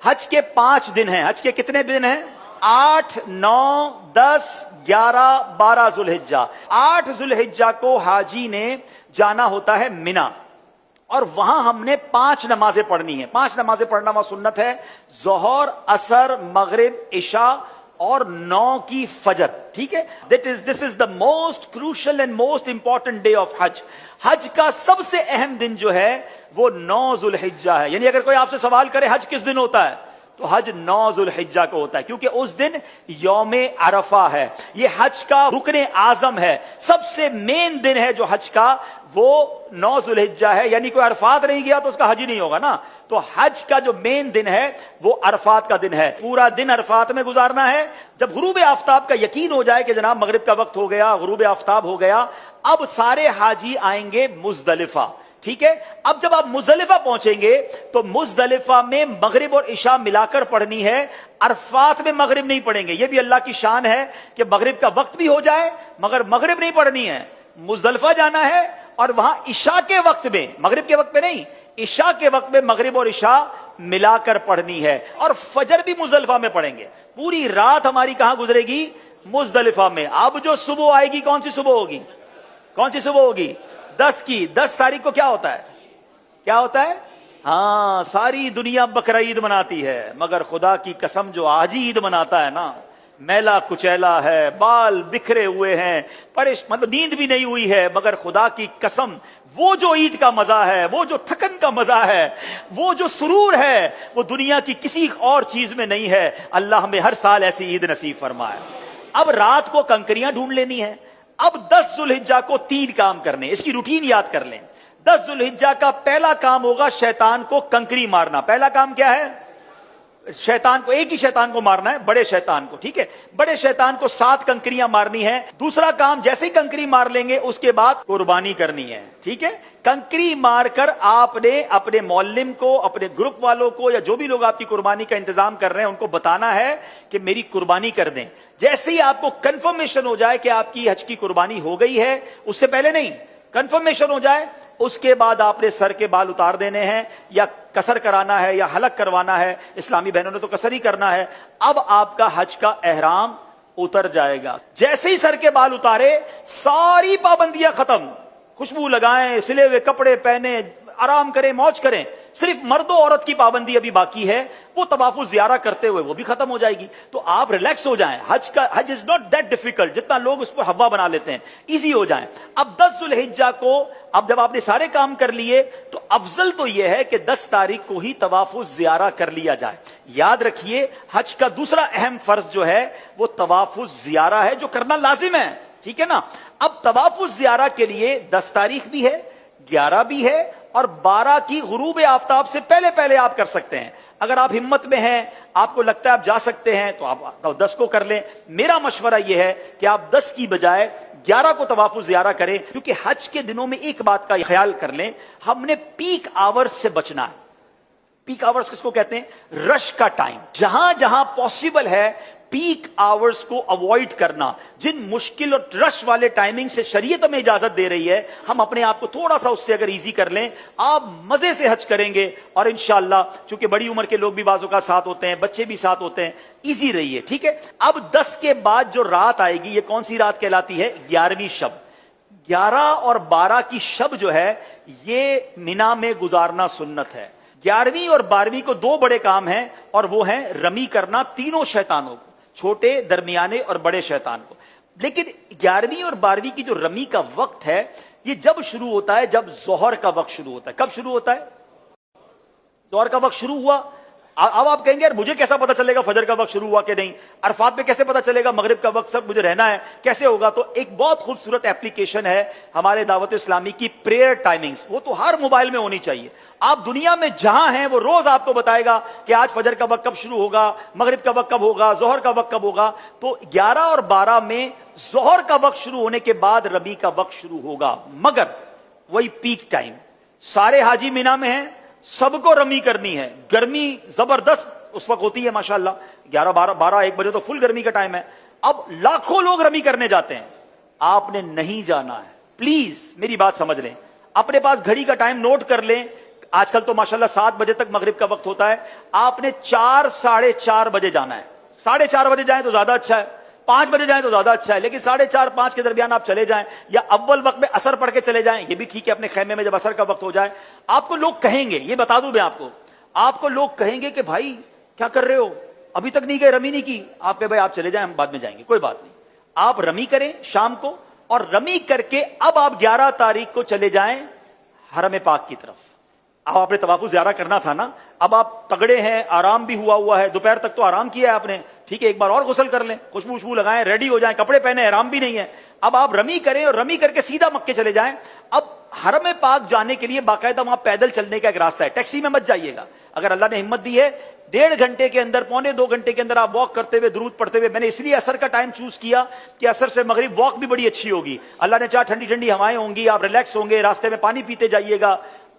हज के 5 दिन हैं। हज के कितने दिन हैं? 8, 9, 10, 11, 12 जुल्हिज्जा। 8 जुल्हिज्जा को हाजी ने जाना होता है मिना, और वहां हमने 5 नमाजें पढ़नी है। 5 नमाजें पढ़ना वहां सुन्नत है, जोहर, असर, मगरिब, इशा और 9 की फजर। ठीक है, this is the most crucial and most important day of हज। हज का सबसे अहम दिन जो है वो 9 जुल्हिज्जा है। यानी अगर कोई आपसे सवाल करे हज किस दिन होता है, तो हज 9 जुल्हिज्जा को होता है, क्योंकि उस दिन यौमे अरफा है। ये हज का रुकने आजम है, सबसे मेन दिन है जो हज का, वो 9 जुल्हिज्जा है। यानी कोई अरफात नहीं गया तो उसका हज ही नहीं होगा ना। तो हज का जो मेन दिन है वो अरफात का दिन है। पूरा दिन अरफात में गुजारना है। जब गुरूब आफ्ताब का यकीन हो जाए कि जनाब मगरिब का वक्त हो गया, गुरूब आफ्ताब हो गया, अब सारे हाजी आएंगे मुजदलिफा। ठीक है, अब जब आप मुजदलिफा पहुंचेंगे तो मुजदलिफा में मगरिब और इशा मिलाकर पढ़नी है, अरफात में मगरिब नहीं पढ़ेंगे। यह भी अल्लाह की शान है कि मगरिब का वक्त भी हो जाए मगर मगरिब नहीं पढ़नी है। मुजदलिफा जाना है और वहां इशा के वक्त में, मगरिब के वक्त में नहीं, इशा के वक्त में मगरिब और इशा मिलाकर पढ़नी है। और फजर भी मुजदलिफा में पढ़ेंगे। पूरी रात हमारी कहां गुजरेगी? मुजदलिफा में। अब जो सुबह आएगी, कौन सी सुबह होगी? कौन सी सुबह होगी? 10 की। 10 तारीख को क्या होता है? क्या होता है? हाँ, सारी दुनिया बकरा ईद मनाती है, मगर खुदा की कसम जो आज ही ईद मनाता है ना, मैला कुचैला है, बाल बिखरे हुए हैं, मतलब नींद भी नहीं हुई है, मगर खुदा की कसम वो जो ईद का मजा है, वो जो थकन का मजा है, वो जो सुरूर है, वो दुनिया की किसी और चीज में नहीं है। अल्लाह हमें हर साल ऐसी ईद नसीब फरमाए। अब रात को कंकरियां ढूंढ लेनी है। अब 10 जुल्हिज्जा को 3 काम करने, इसकी रूटीन याद कर लें। 10 जुल्हिज्जा का पहला काम होगा शैतान को कंकरी मारना। पहला काम क्या है? शैतान को, एक ही शैतान को मारना है, बड़े शैतान को। ठीक है, बड़े शैतान को 7 कंकरियां मारनी है। दूसरा काम, जैसे ही कंकरी मार लेंगे उसके बाद कुर्बानी करनी है। ठीक है, कंकरी मारकर आपने अपने मौल्लिम को, अपने ग्रुप वालों को, या जो भी लोग आपकी कुर्बानी का इंतजाम कर रहे हैं उनको बताना है कि मेरी कुर्बानी कर दें। जैसे ही आपको कंफर्मेशन हो जाए कि आपकी हज की कुर्बानी हो गई है, उससे पहले नहीं, कंफर्मेशन हो जाए, उसके बाद आपने सर के बाल उतार देने हैं, या कसर कराना है या हलक करवाना है। इस्लामी बहनों ने तो कसर ही करना है। अब आपका हज का एहराम उतर जाएगा। जैसे ही सर के बाल उतारे, सारी पाबंदियां खत्म। खुशबू लगाएं, सिले हुए कपड़े पहने, आराम करें, मौज करें। सिर्फ मर्द और औरत की पाबंदी अभी बाकी है, वो तवाफुल ज़ियारा करते हुए वो भी खत्म हो जाएगी। तो आप रिलैक्स हो जाएं। हज इज नॉट दैट डिफिकल्ट जितना लोग उस पर हवा बना लेते हैं। इजी हो जाएं। अब 10 जुल्हिज्जा को, अब जब आपने सारे काम कर लिए, तो अफजल तो यह है कि 10 तारीख को ही तवाफुल ज़ियारा कर लिया जाए। याद रखिए, हज का दूसरा अहम फर्ज जो है वो तवाफुल ज़ियारा है, जो करना लाजिम है। ठीक है ना। अब तवाफुल ज़ियारा के लिए 10 तारीख भी है, 11 भी है, और 12 की गुरूब आफ्ताब से पहले पहले आप कर सकते हैं। अगर आप हिम्मत में हैं, आपको लगता है आप जा सकते हैं, तो आप 10 को कर लें। मेरा मशवरा यह है कि आप 10 की बजाय 11 को तवाफुल ज़ियारा करें, क्योंकि हज के दिनों में एक बात का ख्याल कर लें, हमने पीक आवर्स से बचना है। पीक आवर्स किसको कहते हैं? रश का टाइम। जहां जहां पॉसिबल है पीक आवर्स को अवॉइड करना। जिन मुश्किल और रश वाले टाइमिंग से शरीयत में इजाजत दे रही है, हम अपने आप को थोड़ा सा उससे अगर इजी कर लें, आप मजे से हज करेंगे। और इंशाअल्लाह, चूंकि बड़ी उम्र के लोग भी बाजों का साथ होते हैं, बच्चे भी साथ होते हैं, इजी रहिए। ठीक है। अब 10 के बाद जो रात आएगी, ये कौन सी रात कहलाती है? 11वीं शब। 11 और 12 की शब जो है, ये मिना में गुजारना सुन्नत है। 11वीं और 12वीं को 2 बड़े काम हैं, और वो हैं रमी करना तीनों शैतानों को, छोटे, दरमियाने और बड़े शैतान को। लेकिन 11वीं और 12वीं की जो रमी का वक्त है, ये जब शुरू होता है, जब जोहर का वक्त शुरू होता है। कब शुरू होता है? जोहर का वक्त शुरू हुआ। अब आप कहेंगे यार मुझे कैसा पता चलेगा फजर का वक्त शुरू हुआ कि नहीं, अरफात में कैसे पता चलेगा मगरिब का वक्त सब मुझे रहना है, कैसे होगा? तो एक बहुत खूबसूरत एप्लीकेशन है हमारे दावत इस्लामी की, प्रेयर टाइमिंग्स। वो तो हर मोबाइल में होनी चाहिए। आप दुनिया में जहां हैं वो रोज आपको बताएगा कि आज फजर का वक्त कब शुरू होगा, मगरिब का वक्त कब होगा, जोहर का वक्त कब होगा। तो 11 और 12 में जोहर का वक्त शुरू होने के बाद रबी का वक्त शुरू होगा, मगर वही पीक टाइम। सारे हाजी मीना में हैं, सबको रमी करनी है। गर्मी जबरदस्त उस वक्त होती है माशाल्लाह, 11, 12, 1 बजे तो फुल गर्मी का टाइम है। अब लाखों लोग रमी करने जाते हैं, आपने नहीं जाना है। प्लीज मेरी बात समझ लें, अपने पास घड़ी का टाइम नोट कर लें। آج کل تو ماشاءاللہ 7 بجے تک مغرب کا وقت ہوتا ہے، آپ نے 4 ساڑھے 4 بجے جانا ہے. 4:30 بجے جائیں تو زیادہ اچھا ہے، 5 بجے جائیں تو زیادہ اچھا ہے، لیکن 4:30 5 کے درمیان آپ چلے جائیں، یا اول وقت میں عصر پڑھ کے چلے جائیں، یہ بھی ٹھیک ہے. اپنے خیمے میں جب عصر کا وقت ہو جائے، آپ کو لوگ کہیں گے، یہ بتا دوں میں آپ کو لوگ کہیں گے کہ بھائی کیا کر رہے ہو، ابھی تک نہیں گئے، رمی نہیں کی. آپ کہ بھائی آپ چلے جائیں، ہم بعد میں جائیں گے، کوئی بات نہیں. آپ رمی کریں شام کو، اور رمی کر کے اب آپ 11 تاریخ کو چلے جائیں حرم پاک کی طرف. اب آپ نے طواف زیارہ کرنا تھا نا، اب آپ تگڑے ہیں، آرام بھی ہوا ہے، دوپہر تک تو آرام کیا ہے آپ نے، ٹھیک ہے، ایک بار اور غسل کر لیں، خوشبو لگائیں، ریڈی ہو جائیں، کپڑے پہنے، احرام بھی نہیں ہے. اب آپ رمی کریں اور رمی کر کے سیدھا مکے چلے جائیں. اب حرم پاک جانے کے لیے باقاعدہ وہاں پیدل چلنے کا ایک راستہ ہے، ٹیکسی میں مت جائیے گا. اگر اللہ نے ہمت دی ہے 1.5 گھنٹے کے اندر، 1.25 گھنٹے کے اندر آپ واک کرتے ہوئے، درود پڑھتے ہوئے. میں نے اس لیے عصر کا ٹائم چوز کیا کہ عصر سے مغرب واک بھی بڑی اچھی ہوگی. اللہ نے چاہا ٹھنڈی ٹھنڈی ہوائیں ہوں گی، آپ ریلیکس ہوں گے، راستے میں پانی پیتے جائیے گا،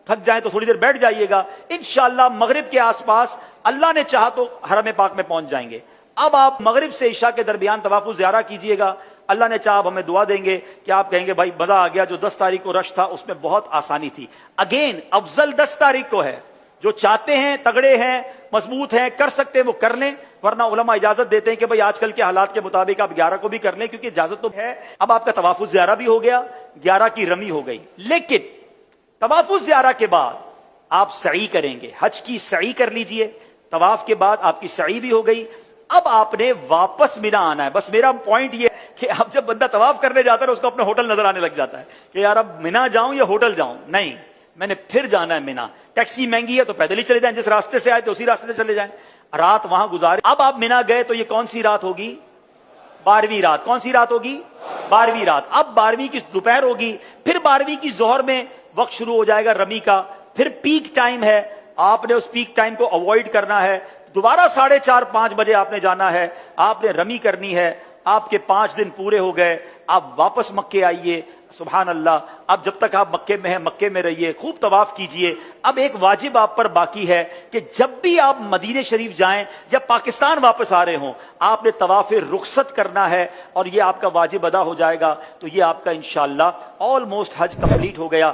تھک جائیں تو تھوڑی دیر بیٹھ جائیے گا. انشاءاللہ مغرب کے آس پاس اللہ نے چاہا تو حرم پاک میں پہنچ جائیں گے. اب آپ مغرب سے عشاء کے درمیان طواف زیارہ کیجئے گا. اللہ نے چاہا ہمیں دعا دیں گے کہ آپ کہیں گے بھائی مزہ آ گیا، جو 10 تاریخ کو رش تھا اس میں بہت آسانی تھی. اگین افضل 10 تاریخ کو ہے. جو چاہتے ہیں، تگڑے ہیں، مضبوط ہیں، کر سکتے ہیں وہ کر لیں، ورنہ علماء اجازت دیتے ہیں کہ بھئی آج کل کے حالات کے مطابق آپ 11 کو بھی کر لیں، کیونکہ اجازت تو ہے. اب آپ کا طواف زیارہ بھی ہو گیا، 11 کی رمی ہو گئی. لیکن طواف زیارہ کے بعد آپ سعی کریں گے، حج کی سعی کر لیجئے. طواف کے بعد آپ کی سعی بھی ہو گئی. اب آپ نے واپس مینا آنا ہے. بس میرا پوائنٹ یہ کہ اب جب بندہ طواف کرنے جاتا ہے اس کو اپنا ہوٹل نظر آنے لگ جاتا ہے کہ یار اب مینا جاؤں یا ہوٹل جاؤں. نہیں، میں نے پھر جانا ہے مینا. ٹیکسی مہنگی ہے تو پیدل ہی چلے جائیں، جس راستے سے آئے تو اسی راستے سے چلے جائیں، رات وہاں گزارے. اب آپ مینا گئے تو یہ کون سی رات ہوگی؟ 12ویں رات. کون سی رات ہوگی؟ 12ویں رات. اب 12ویں کی دوپہر ہوگی، پھر 12ویں کی ظہر میں وقت شروع ہو جائے گا رمی کا. پھر پیک ٹائم ہے، آپ نے اس پیک ٹائم کو اوائڈ کرنا ہے. دوبارہ 4:30 5 بجے آپ نے جانا ہے، آپ نے رمی کرنی ہے. آپ کے 5 دن پورے ہو گئے، آپ واپس مکے آئیے. سبحان اللہ. اب جب تک آپ مکے میں ہیں مکے میں رہیے، خوب طواف کیجئے. اب ایک واجب آپ پر باقی ہے کہ جب بھی آپ مدینہ شریف جائیں یا پاکستان واپس آ رہے ہوں، آپ نے طواف رخصت کرنا ہے، اور یہ آپ کا واجب ادا ہو جائے گا. تو یہ آپ کا انشاءاللہ آلموسٹ حج کمپلیٹ ہو گیا.